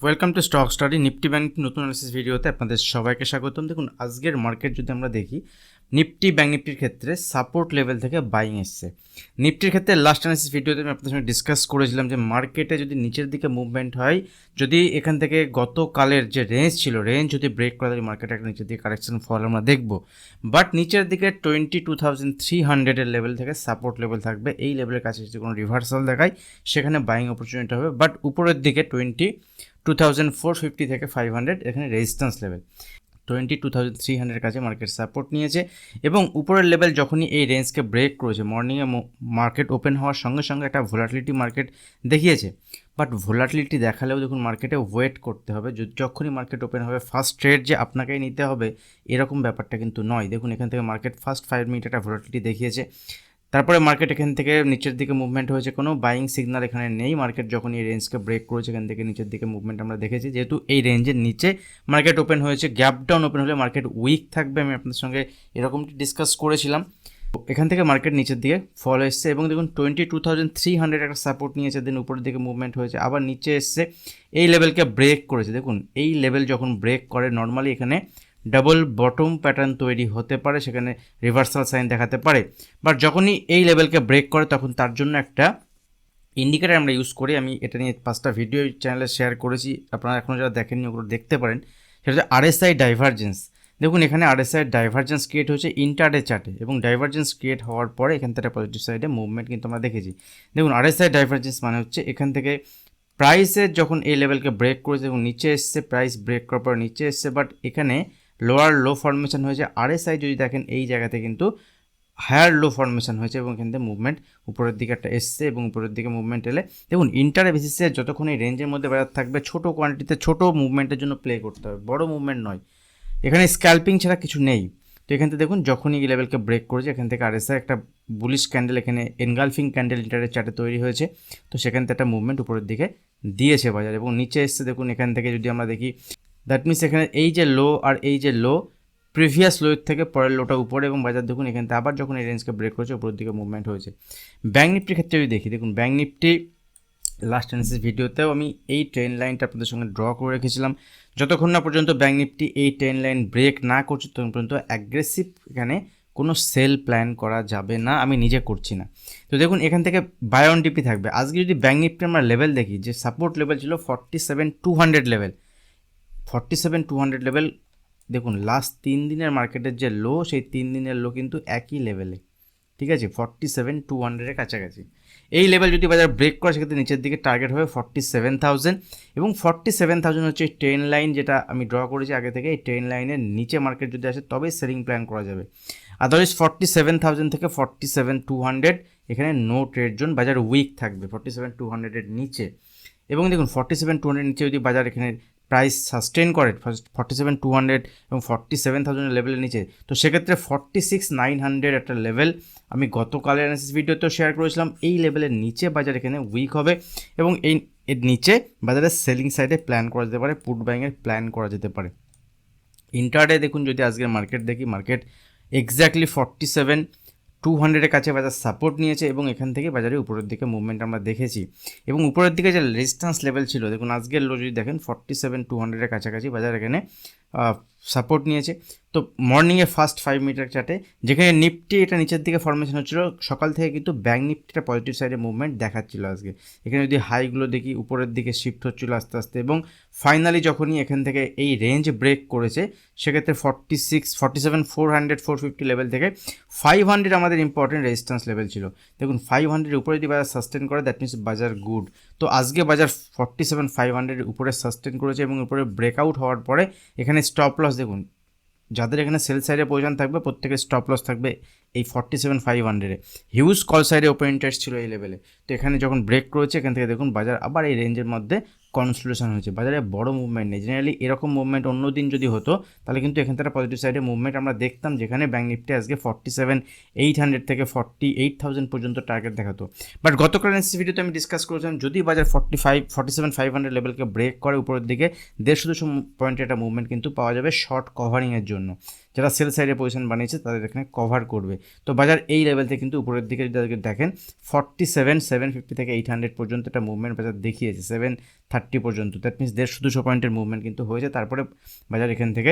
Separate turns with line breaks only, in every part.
Welcome to stock study Nifty bank নতুন analysis ভিডিওতে আপনাদের সবাইকে স্বাগতম। দেখুন আজকের মার্কেট যদি আমরা দেখি, নিফটি ব্যাংক নিফটির ক্ষেত্রে সাপোর্ট লেভেল থেকে বাইং এসছে। নিফটির ক্ষেত্রে লাস্ট অ্যানালিসিস ভিডিওতে আমি আপনাদের সঙ্গে ডিসকাস করেছিলাম যে মার্কেটে যদি নিচের দিকে মুভমেন্ট হয়, যদি এখান থেকে গতকালের যে রেঞ্জ ছিল, রেঞ্জ যদি ব্রেক করে তাহলে মার্কেটে একটা নিচের দিকে কারেকশন ফল আমরা দেখব। বাট নিচের দিকে 22,300 লেভেল থেকে সাপোর্ট লেভেল থাকবে। এই লেভেলের কাছে যদি কোনো রিভার্সাল দেখায় সেখানে বাইং অপরচুনিটি হবে। বাট উপরের দিকে 22,450 থেকে 500 এখানে রেজিস্ট্যান্স লেভেল, 22,300 কাছে মার্কেট সাপোর্ট নিয়েছে এবং উপরের লেভেল যখনই এই রেঞ্জকে ব্রেক করেছে, মর্নিংয়ে মার্কেট ওপেন হওয়ার সঙ্গে সঙ্গে একটা ভোলাটিলিটি মার্কেট দেখিয়েছে। বাট ভোলাটিলিটি দেখালেও দেখুন মার্কেটে ওয়েট করতে হবে, যখনই মার্কেট ওপেন হবে ফার্স্ট ট্রেড যে আপনাকেই নিতে হবে এরকম ব্যাপারটা কিন্তু নয়। দেখুন এখান থেকে মার্কেট ফার্স্ট 5 মিনিট একটা ভোলাটিলিটি দেখিয়েছে, তারপরে মার্কেট এখান থেকে নিচের দিকে মুভমেন্ট হয়েছে, কোনো বাইং সিগন্যাল এখানে নেই। মার্কেট যখন এই রেঞ্জকে ব্রেক করেছে এখান থেকে নিচের দিকে মুভমেন্ট আমরা দেখেছি। যেহেতু এই রেঞ্জের নিচে মার্কেট ওপেন হয়েছে, গ্যাপ ডাউন ওপেন হলে মার্কেট উইক থাকবে, আমি আপনাদের সঙ্গে এরকমটি ডিসকাস করেছিলাম। এখান থেকে মার্কেট নিচের দিকে ফল এসছে এবং দেখুন 22,300 একটা সাপোর্ট নিয়েছে, দেন উপরের দিকে মুভমেন্ট হয়েছে, আবার নিচে এসছে, এই লেভেলকে ব্রেক করেছে। দেখুন এই লেভেল যখন ব্রেক করে নর্মালি এখানে ডাবল বটম প্যাটার্ন তৈরি হতে পারে, সেখানে রিভার্সাল সাইন দেখাতে পারে। বাট যখনই এই লেভেলকে ব্রেক করে তখন তার জন্য একটা ইন্ডিকেটার আমরা ইউজ করি। আমি এটা নিয়ে 5টা ভিডিও চ্যানেলে শেয়ার করেছি, আপনারা এখনও যারা দেখেননি ওগুলো দেখতে পারেন। সেটা হচ্ছে আরএসআই ডাইভারজেন্স। দেখুন এখানে আরএসআই ডাইভারজেন্স ক্রিয়েট হয়েছে ইন্টারডে চার্টে এবং ডাইভারজেন্স ক্রিয়েট হওয়ার পরে এখান থেকে পজিটিভ সাইডে মুভমেন্ট কিন্তু আমরা দেখেছি। দেখুন আরএসআই ডাইভারজেন্স মানে হচ্ছে এখান থেকে প্রাইসের যখন এই লেভেলকে ব্রেক করেছে এবং নিচে এসছে, প্রাইস ব্রেক করার পর নিচে এসছে, বাট এখানে লোয়ার লো ফর্মেশন হয়েছে। আরএসআই যদি দেখেন এই জায়গাতে কিন্তু হায়ার লো ফর্মেশন হয়েছে এবং এখান থেকে মুভমেন্ট উপরের দিকে একটা এসছে এবং উপরের দিকে মুভমেন্ট এলে দেখুন ইন্টারে বেসিসে যতক্ষণ এই রেঞ্জের মধ্যে বাজার থাকবে ছোটো কোয়ান্টিটিতে ছোটো মুভমেন্টের জন্য প্লে করতে হবে, বড় মুভমেন্ট নয়। এখানে স্ক্যাল্পিং ছাড়া কিছু নেই। তো এখান থেকে দেখুন যখনই এই লেভেলকে ব্রেক করেছে এখান থেকে আরএসআই একটা বুলিশ ক্যান্ডেল, এখানে এনগালফিং ক্যান্ডেল ইন্টারের চার্টে তৈরি হয়েছে। তো সেখান থেকে একটা মুভমেন্ট উপরের দিকে দিয়েছে বাজার এবং নিচে এসছে। দেখুন এখান থেকে যদি আমরা দেখি, দ্যাট মিনস এখানে এই যে লো আর এই যে লো, প্রিভিয়াস লোয়ের থেকে পরের লোটা উপরে এবং বাজার দেখুন এখান থেকে আবার যখন এই রেঞ্জকে ব্রেক করেছে উপরের দিকে মুভমেন্ট হয়েছে। ব্যাঙ্ক নিফটির ক্ষেত্রে যদি দেখি, দেখুন ব্যাঙ্ক নিফটি লাস্ট অ্যানালিসিস ভিডিওতেও আমি এই ট্রেন লাইনটা আপনাদের সঙ্গে ড্র করে রেখেছিলাম। যতক্ষণ না পর্যন্ত ব্যাঙ্ক নিফটি এই ট্রেন লাইন ব্রেক না করছে ততক্ষণ পর্যন্ত অ্যাগ্রেসিভ এখানে কোনো সেল প্ল্যান করা যাবে না, আমি নিজে করছি না। তো দেখুন এখান থেকে বাই অন ডিপি থাকবে। আজকে যদি ব্যাঙ্ক নিফটি আমরা লেভেল দেখি, যে সাপোর্ট লেভেল ছিল 47,200 লেভেল, 47,200 লেভেল। দেখুন লাস্ট 3 দিনের মার্কেটের যে লো, সেই 3 দিনের লো কিন্তু একই লেভেলে, ঠিক আছে, 47,200-এর কাছাকাছি। এই লেভেল যদি বাজার ব্রেক করে সেক্ষেত্রে নিচের দিকে টার্গেট হবে 47,000 এবং 47,000 হচ্ছে ট্রেন লাইন, যেটা আমি ড্র করেছি আগে থেকে। এই ট্রেন লাইনের নিচে মার্কেট যদি আসে তবেই সেলিং প্ল্যান করা যাবে, আদারওয়াইজ 47,000 থেকে 47,200 এখানে নো ট্রেড জোন, বাজার উইক থাকবে 47,200-এর নিচে। এবং দেখুন 47,200-এর নিচে যদি বাজার এখানে প্রাইস সাস্টেন করে 47,200 এবং 47,000 লেভেলের নিচে, তো সেক্ষেত্রে 46,900 একটা লেভেল আমি গতকালের অ্যানালিসিস ভিডিওতেও শেয়ার করেছিলাম। এই লেভেলের নিচে বাজার এখানে উইক হবে এবং এর নিচে বাজারের সেলিং সাইডে প্ল্যান করা যেতে পারে, পুট বাইংয়ের প্ল্যান করা যেতে পারে। ইন্টারডে দেখুন যদি আজকের মার্কেট দেখি, মার্কেট এক্স্যাক্টলি 47,200-এর কাছে বাজার সাপোর্ট নিয়েছে এবং এখান থেকে বাজারে উপরের দিকে মুভমেন্ট আমরা দেখেছি এবং উপরের দিকে যে রেজিস্ট্যান্স লেভেল ছিল, দেখুন আজকের লো যদি দেখেন 47,200-এর কাছাকাছি বাজার এখানে সাপোর্ট নিয়েছে। তো মর্নিংয়ে ফার্স্ট 5 মিনিটের চার্টে যেখানে নিফটি এটা নিচের দিকে ফর্মেশন হচ্ছিল, সকাল থেকে কিন্তু ব্যাঙ্ক নিফটিটা পজিটিভ সাইডে মুভমেন্ট দেখাচ্ছিল আজকে। এখানে যদি হাইগুলো দেখি উপরের দিকে শিফট হচ্ছিল আস্তে আস্তে এবং ফাইনালি যখনই এখান থেকে এই রেঞ্জ ব্রেক করেছে সেক্ষেত্রে 47,400 450 লেভেল থেকে 500 আমাদের ইম্পর্টেন্ট রেজিস্ট্যান্স লেভেল ছিল। দেখুন 500-এর উপরে যদি বাজার সাস্টেন করে দ্যাট মিনস বাজার গুড। তো আজকে বাজার 47,500-এর উপরে সাস্টেন করেছে এবং উপরে ব্রেকআউট হওয়ার পরে এখানে স্টপ লস দেখুন, যাদের এখানে সেল সাইডে প্রয়োজন থাকবে প্রত্যেকের স্টপ লস থাকবে এই 47,500-এ। হিউজ কল সাইডে ওপেন ইন্টারেস্ট ছিল এই লেভেলে। তো এখানে যখন ব্রেক করেছে এখান থেকে দেখুন বাজার আবার এই রেঞ্জের মধ্যে কনসোলিডেশন হয়েছে, বাজারে বড় মুভমেন্ট নেই। জেনারেলি এরকম মুভমেন্ট অন্য দিন যদি হতো তাহলে কিন্তু এখান থেকে পজিটিভ সাইডে মুভমেন্ট আমরা দেখতাম, যেখানে ব্যাঙ্ক নিফটি আজকে 47,800 থেকে 48,000 পর্যন্ত টার্গেট দেখাতো। বাট গতকাল অ্যানালিসিস ভিডিওতে আমি ডিসকাস করেছিলাম যদি বাজার 47,500 লেভেলকে ব্রেক করে উপরের দিকে 150-200 পয়েন্টের একটা মুভমেন্ট কিন্তু পাওয়া যাবে শর্ট কভারিংয়ের জন্য। যারা সেল সাইডে পজিশন বানিয়েছে তাদের এখানে কভার করবে। তো বাজার এই লেভেল থেকে কিন্তু উপরের দিকে যদি দেখেন 47,750 থেকে 800 পর্যন্ত একটা মুভমেন্ট বাজার দেখিয়েছে, 730 পর্যন্ত, দ্যাট মিনস 150-200 পয়েন্টের মুভমেন্ট কিন্তু হয়েছে। তারপরে বাজার এখান থেকে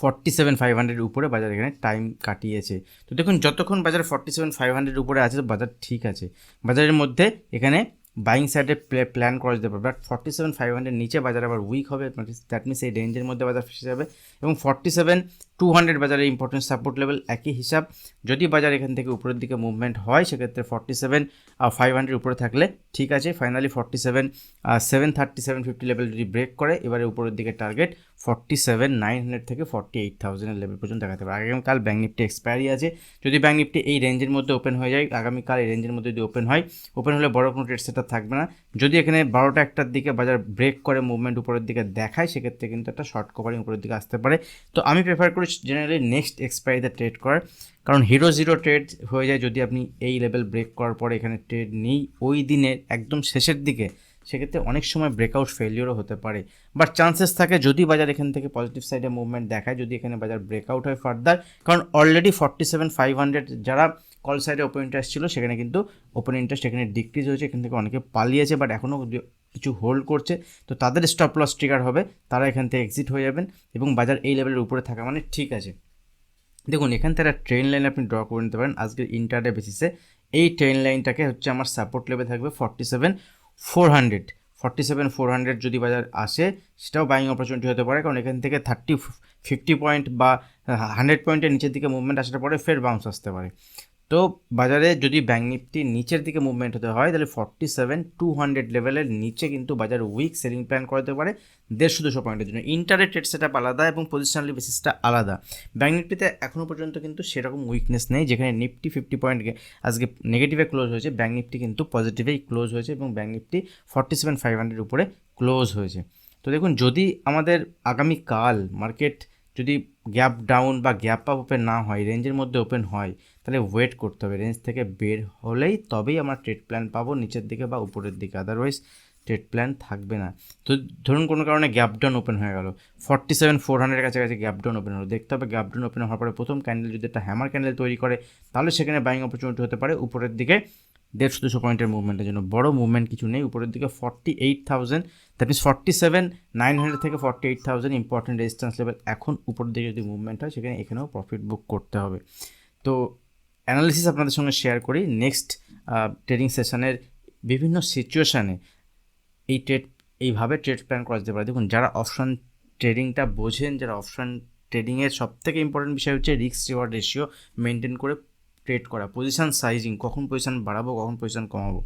47,500 উপরে বাজার এখানে টাইম কাটিয়েছে। তো দেখুন যতক্ষণ বাজার 47,500 উপরে আছে বাজার ঠিক আছে, বাজারের মধ্যে এখানে বাইং সাইডে প্ল্যান করা যেতে পারে। বাট 47,500 নিচে বাজার আবার উইক হবে, দ্যাট মিনস এই রেঞ্জের মধ্যে বাজার ফেসে যাবে। এবং 47,200 বাজারের ইম্পর্টেন্ট সাপোর্ট লেভেল একই হিসাব। যদি বাজার এখান থেকে উপরের দিকে মুভমেন্ট হয় সেক্ষেত্রে 47,500 উপরে থাকলে ঠিক আছে। ফাইনালি 47,730-750 লেভেল যদি ব্রেক করে এবারে উপরের দিকে টার্গেট 47,900 থেকে 48,000 লেভেল পর্যন্ত দেখাতে পারে। আগামীকাল ব্যাঙ্ক নিফটি এক্সপায়ারি আছে, যদি ব্যাঙ্ক নিফটি এই রেঞ্জের মধ্যে ওপেন হয়ে যায়, আগামীকাল এই রেঞ্জের মধ্যে যদি ওপেন হয়, ওপেন হলে বড় কোনো ট্রেড সেটআপ থাকবে না। যদি এখানে 12টা 1টার দিকে বাজার ব্রেক করে মুভমেন্ট উপরের দিকে দেখায় সেক্ষেত্রে কিন্তু একটা শর্ট কভারিং উপরের দিকে আসতে পারে। তো আমি প্রেফার করি জেনারেলি নেক্সট এক্সপায়ারিতে ট্রেড করার, কারণ হিরো জিরো ট্রেড হয়ে যায় যদি আপনি এই লেভেল ব্রেক করার পরে এখানে ট্রেড নেই ওই দিনের একদম শেষের দিকে, সেক্ষেত্রে অনেক সময় ব্রেকআউট ফেলিওরও হতে পারে। বাট চান্সেস থাকে যদি বাজার এখান থেকে পজিটিভ সাইডে মুভমেন্ট দেখায়, যদি এখানে বাজার ব্রেকআউট হয় ফার্দার, কারণ অলরেডি 47,500 যারা কল সাইডে ওপেন ইন্টারেস্ট ছিল সেখানে কিন্তু ওপেন ইন্টারেস্ট এখানে ডিক্রিজ হয়েছে, এখান থেকে অনেকে পালিয়েছে বাট এখনও কিছু হোল্ড করছে। তো তাদের স্টপ লস ট্রিগার হবে, তারা এখান থেকে এক্সিট হয়ে যাবেন এবং বাজার এই লেভেলের উপরে থাকা মানে ঠিক আছে। দেখুন এখান থেকে একটা ট্রেন লাইন আপনি ড্র করে নিতে পারেন আজকের ইন্টারডে বেসিসে। এই ট্রেন লাইনটাকে হচ্ছে আমার সাপোর্ট লেভেল থাকবে 47,400। 47,400 যদি বাজার আসে সেটাও বাইং অপরচুনিটি হতে পারে, কারণ এখান থেকে 50 পয়েন্ট বা 100 পয়েন্টের নিচের দিকে মুভমেন্ট আসার পরে ফের বাউন্স আসতে পারে। তো বাজারে যদি ব্যাঙ্ক নিফটি নিচের দিকে মুভমেন্ট হতে হয় তাহলে 47,200 লেভেলের নিচে কিন্তু বাজার উইক সেলিং প্ল্যান করতে পারে 150-200 পয়েন্টের জন্য। ইন্টারে ট্রেড সেটআপ আলাদা এবং পজিশনালি বেসিসটা আলাদা। ব্যাঙ্ক নিফটিতে এখনও পর্যন্ত কিন্তু সেরকম উইকনেস নেই, যেখানে নিফটি 50 পয়েন্ট আজকে নেগেটিভে ক্লোজ হয়েছে, ব্যাঙ্ক নিফটি কিন্তু পজিটিভেই ক্লোজ হয়েছে এবং ব্যাঙ্ক নিফটি 47,500 উপরে ক্লোজ হয়েছে। তো দেখুন যদি আমাদের আগামীকাল মার্কেট যদি গ্যাপ ডাউন বা গ্যাপ আপ ওপেন না হয়, রেঞ্জের মধ্যে ওপেন হয়, তাহলে ওয়েট করতে হবে, রেঞ্জ থেকে বের হলেই তবেই আমরা ট্রেড প্ল্যান পাবো নিচের দিকে বা উপরের দিকে, আদারওয়াইজ ট্রেড প্ল্যান থাকবে না। তো ধরুন কোনো কারণে গ্যাপ ডাউন ওপেন হয়ে গেল, 47,400 কাছাকাছি গ্যাপ ডাউন ওপেন হলো, দেখতে হবে গ্যাপ ডাউন ওপেন হওয়ার পরে প্রথম ক্যান্ডেল যদি একটা হ্যামার ক্যান্ডেল তৈরি করে তাহলে সেখানে বাইং অপরচুনিটি হতে পারে উপরের দিকে 150-200 পয়েন্টের মুভমেন্টের জন্য। বড় মুভমেন্ট কিছু নেই, উপরের দিকে 48,000, দ্যাট মিনস 47,900 থেকে 48,000 ইম্পর্টেন্ট রেজিস্ট্যান্স লেভেল। এখন উপরের দিকে যদি মুভমেন্ট হয় সেখানে এখানেও প্রফিট বুক করতে হবে। তো অ্যানালিসিস আপনাদের সঙ্গে শেয়ার করি নেক্সট ট্রেডিং সেশনের বিভিন্ন সিচুয়েশানে এইভাবে ট্রেড প্ল্যান করা যেতে পারে। দেখুন যারা অপশন ট্রেডিংটা বোঝেন, যারা অপশন ট্রেডিংয়ের সবথেকে ইম্পর্টেন্ট বিষয় হচ্ছে রিস্ক রিওয়ার্ড রেশিও মেনটেন করে ট্রেড করা, পজিশন সাইজিং, কখন পজিশন বাড়াবো কখন পজিশন কমাবো,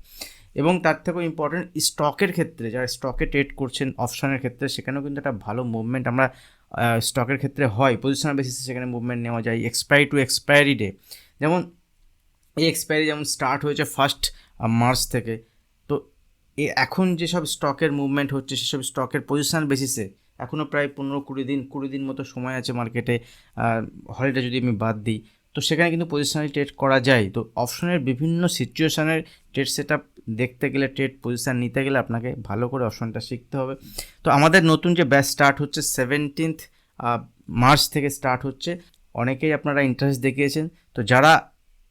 এবং তার থেকেও ইম্পর্টেন্ট স্টকের ক্ষেত্রে যারা স্টকে ট্রেড করছেন অপশনের ক্ষেত্রে সেখানেও কিন্তু একটা ভালো মুভমেন্ট আমরা স্টকের ক্ষেত্রে হয়, পজিশনাল বেসিসে সেখানে মুভমেন্ট নেওয়া যায় এক্সপায়ারি টু এক্সপায়ারি ডে। যেমন এই এক্সপায়ারি যেমন স্টার্ট হয়েছে 1 মার্চ থেকে, তো এখন যেসব স্টকের মুভমেন্ট হচ্ছে সেসব স্টকের পজিশনাল বেসিসে এখনও প্রায় 15-20 দিন মতো সময় আছে মার্কেটে, হলিডে যদি আমি বাদ দিই, তো সেখানে কিন্তু পজিশনালি ট্রেড করা যায়। তো অপশনের বিভিন্ন সিচুয়েশানের ট্রেড সেটআপ দেখতে গেলে, ট্রেড পজিশান নিতে গেলে আপনাকে ভালো করে অপশনটা শিখতে হবে। তো আমাদের নতুন যে ব্যাচ স্টার্ট হচ্ছে 17 মার্চ থেকে স্টার্ট হচ্ছে, অনেকেই আপনারা ইন্টারেস্ট দেখিয়েছেন। তো যারা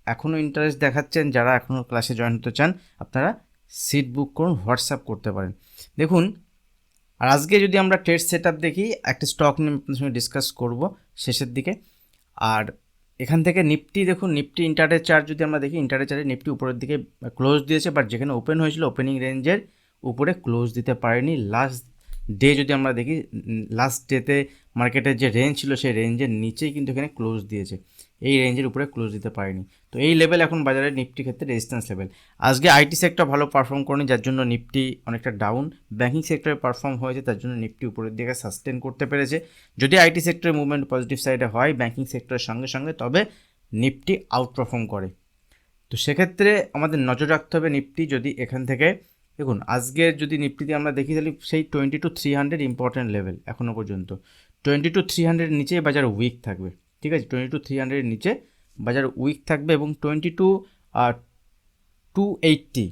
এখনও ইন্টারেস্ট দেখাচ্ছেন, যারা এখনও ক্লাসে জয়েন হতে চান, আপনারা সিট বুক করুন, হোয়াটসঅ্যাপ করতে পারেন। দেখুন আর আজকে যদি আমরা ট্রেড সেটআপ দেখি, একটা স্টক নিয়ে আপনাদের সঙ্গে ডিসকাস করব শেষের দিকে। আর এখান থেকে নিফটি দেখুন, নিফটি ইন্টারডে চার্ট যদি আমরা দেখি, ইন্টারডে চার্টে নিফটি উপরের দিকে ক্লোজ দিয়েছে, বাট যেখানে ওপেন হয়েছিল ওপেনিং রেঞ্জের উপরে ক্লোজ দিতে পারেনি। লাস্ট ডে যদি আমরা দেখি, লাস্ট ডেতে মার্কেটের যে রেঞ্জ ছিল সেই রেঞ্জের নিচেই কিন্তু এখানে ক্লোজ দিয়েছে, এই রেঞ্জের উপরে ক্লোজ দিতে পারেনি। তো এই লেভেল এখন বাজারের নিফটির ক্ষেত্রে রেজিস্ট্যান্স লেভেল। আজকে আইটি সেক্টর ভালো পারফর্ম করেনি, যার জন্য নিফটি অনেকটা ডাউন। ব্যাঙ্কিং সেক্টরে পারফর্ম হয়েছে, তার জন্য নিফটি উপরের দিকে সাস্টেন করতে পেরেছে। যদি আইটি সেক্টরের মুভমেন্ট পজিটিভ সাইডে হয় ব্যাঙ্কিং সেক্টরের সঙ্গে সঙ্গে, তবে নিফটি আউট পারফর্ম করে। তো সেক্ষেত্রে আমাদের নজর রাখতে হবে নিফটি যদি এখান থেকে, দেখুন আজকের যদি নিফটিতে আমরা দেখি তাহলে সেই 22,300 ইম্পর্টেন্ট লেভেল এখনও পর্যন্ত। 22,300 নিচে বাজার উইক থাকবে, ঠিক আছে, 22,300 নিচে বাজার উইক থাকবে এবং 22,280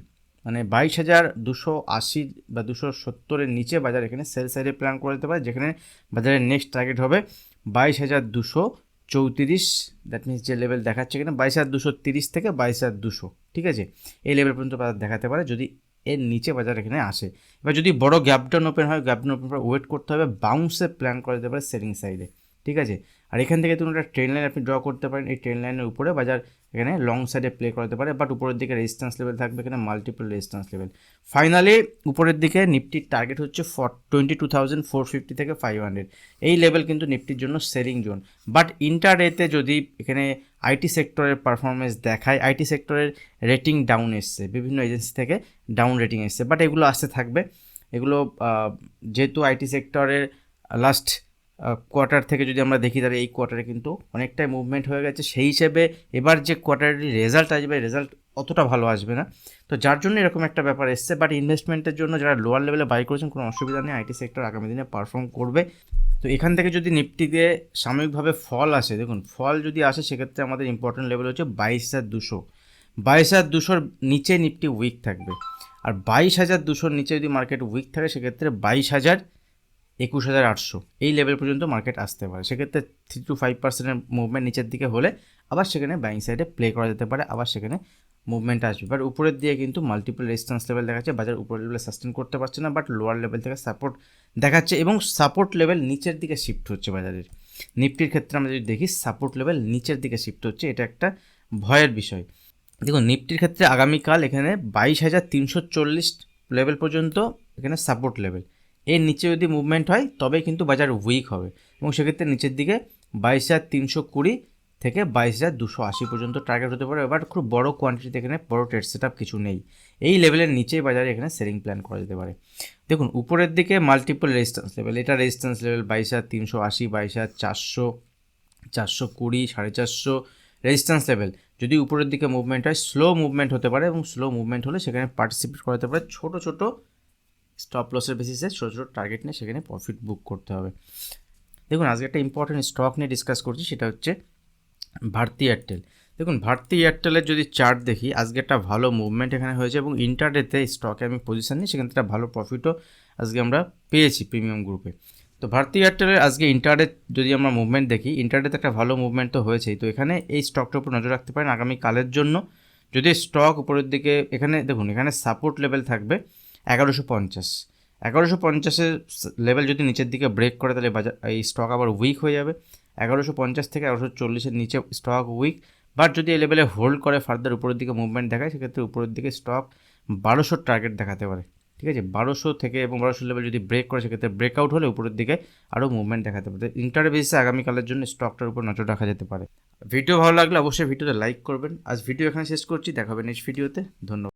মানে 22,280 বা 270 নিচে বাজার এখানে সেল সাইডে প্ল্যান করে দিতে পারে, যেখানে বাজারের নেক্সট টার্গেট হবে 22,200 34, দ্যাট মিনস যে লেভেল দেখাচ্ছে এখানে 22,230 থেকে 22,200, ঠিক আছে, এই লেভেল পর্যন্ত বাজার দেখাতে পারে যদি এর নিচে বাজার এখানে আসে। এবার যদি বড় গ্যাপ ডাউন ওপেন হয়, গ্যাপ ডাউন ওপেন পর ওয়েট করতে হবে, বাউন্সে প্ল্যান করা যেতে পারে সেলিং সাইডে, ঠিক আছে। আর এখান থেকে তুমি একটা ট্রেন লাইন আপনি ড্র করতে পারেন, এই ট্রেন লাইনের উপরে বাজার এখানে লং সাইডে প্লে করাতে পারে, বাট উপরের দিকে রেজিস্ট্যান্স লেভেল থাকবে এখানে মাল্টিপল রেজিস্ট্যান্স লেভেল। ফাইনালি উপরের দিকে নিফটির টার্গেট হচ্ছে 22,450 থেকে 500, এই লেভেল কিন্তু নিফটির জন্য সেলিং জোন। বাট ইন্টারডেতে যদি এখানে আইটি সেক্টরের পারফরমেন্স দেখায়, আইটি সেক্টরের রেটিং ডাউন এসছে, বিভিন্ন এজেন্সি থেকে ডাউন রেটিং এসছে, বাট এগুলো আসতে থাকবে। এগুলো যেহেতু আইটি সেক্টরের লাস্ট কোয়ার্টার থেকে যদি আমরা দেখি তাহলে এই কোয়ার্টারে কিন্তু অনেকটাই মুভমেন্ট হয়ে গেছে, সেই হিসেবে এবার যে কোয়ার্টারের রেজাল্ট আসবে রেজাল্ট অতটা ভালো আসবে না, তো যার জন্য এরকম একটা ব্যাপার এসছে। বাট ইনভেস্টমেন্টের জন্য যারা লোয়ার লেভেলে বাই করেছেন কোনো অসুবিধা নেই, আইটি সেক্টর আগামী দিনে পারফর্ম করবে। তো এখান থেকে যদি নিফটিতে সাময়িকভাবে ফল আসে, দেখুন ফল যদি আসে সেক্ষেত্রে আমাদের ইম্পর্টেন্ট লেভেল হচ্ছে 22,200, 22,200 নিচে নিফটি উইক থাকবে। আর 22,200 নিচে যদি মার্কেট উইক থাকে সেক্ষেত্রে 22,000, 21,800 এই লেভেল পর্যন্ত মার্কেট আসতে পারে। সেক্ষেত্রে 3 to 5% মুভমেন্ট নিচের দিকে হলে আবার সেখানে বাইং সাইডে প্লে করা যেতে পারে, আবার সেখানে মুভমেন্ট আসবে। বাট উপরের দিয়ে কিন্তু মাল্টিপল রেজিস্ট্যান্স লেভেল দেখাচ্ছে, বাজার উপরের লেভেলে সাস্টেন করতে পারছে না, বাট লোয়ার লেভেল থেকে সাপোর্ট দেখাচ্ছে এবং সাপোর্ট লেভেল নিচের দিকে শিফট হচ্ছে বাজারের। নিফটির ক্ষেত্রে আমরা যদি দেখি সাপোর্ট লেভেল নিচের দিকে শিফট হচ্ছে, এটা একটা ভয়ের বিষয়। দেখুন নিফটির ক্ষেত্রে আগামীকাল এখানে 22,340 লেভেল পর্যন্ত এখানে সাপোর্ট লেভেল, এর নিচে যদি মুভমেন্ট হয় তবে কিন্তু বাজার উইক হবে এবং সেক্ষেত্রে নিচের দিকে 22,320 থেকে 22,280 পর্যন্ত টার্গেট হতে পারে। এবার খুব বড় কোয়ান্টিটিতে এখানে বড় ট্রেড সেট আপ কিছু নেই, এই লেভেলের নিচেই বাজারে এখানে সেলিং প্ল্যান করা যেতে পারে। দেখুন উপরের দিকে মাল্টিপল রেজিস্ট্যান্স লেভেল, এটা রেজিস্ট্যান্স লেভেল 22,380, 22,400, 420, 450 রেজিস্ট্যান্স লেভেল। যদি উপরের দিকে মুভমেন্ট হয় স্লো মুভমেন্ট হতে পারে এবং স্লো মুভমেন্ট হলে সেখানে পার্টিসিপেট করাতে পারে, ছোটো ছোটো স্টপ লসের বেসিসে ছোটো ছোটো টার্গেট নিয়ে সেখানে প্রফিট বুক করতে হবে। দেখুন আজকে একটা ইম্পর্টেন্ট স্টক নিয়ে ডিসকাস করছি, সেটা হচ্ছে ভারতী এয়ারটেল। দেখুন ভারতী এয়ারটেলের যদি চার্ট দেখি আজকে একটা ভালো মুভমেন্ট এখানে হয়েছে এবং ইন্টারডেতে স্টকে আমি পজিশন নিই, সেখান থেকে একটা ভালো প্রফিটও আজকে আমরা পেয়েছি প্রিমিয়াম গ্রুপে। তো ভারতী এয়ারটেলের আজকে ইন্টারডে যদি আমরা মুভমেন্ট দেখি, ইন্টারডেতে একটা ভালো মুভমেন্ট তো হয়েছেই, তো এখানে এই স্টকটার উপর নজর রাখতে পারেন আগামীকালের জন্য। যদি স্টক উপরের দিকে এখানে দেখুন এখানে সাপোর্ট লেভেল থাকবে 1150, 1150-এর লেভেল যদি নিচের দিকে ব্রেক করে তাহলে বাজার এই স্টক আবার উইক হয়ে যাবে। 1150 থেকে 1140-এর নিচে স্টক উইক, বাট যদি এই লেভেলে হোল্ড করে ফার্দার উপরের দিকে মুভমেন্ট দেখায় সেক্ষেত্রে উপরের দিকে স্টক 1200 টার্গেট দেখাতে পারে, ঠিক আছে। 1200 থেকে এবং 1200 লেভেল যদি ব্রেক করে সেক্ষেত্রে ব্রেকআউট হলে উপরের দিকে আরও মুভমেন্ট দেখাতে পারে। ইন্টার বেসিসে আগামীকালের জন্য স্টকটার উপর নজর রাখা যেতে পারে। ভিডিও ভালো লাগলে অবশ্যই ভিডিওতে লাইক করবেন। আজ ভিডিও এখানে শেষ করছি, দেখা হবে নেক্সট ভিডিওতে। ধন্যবাদ।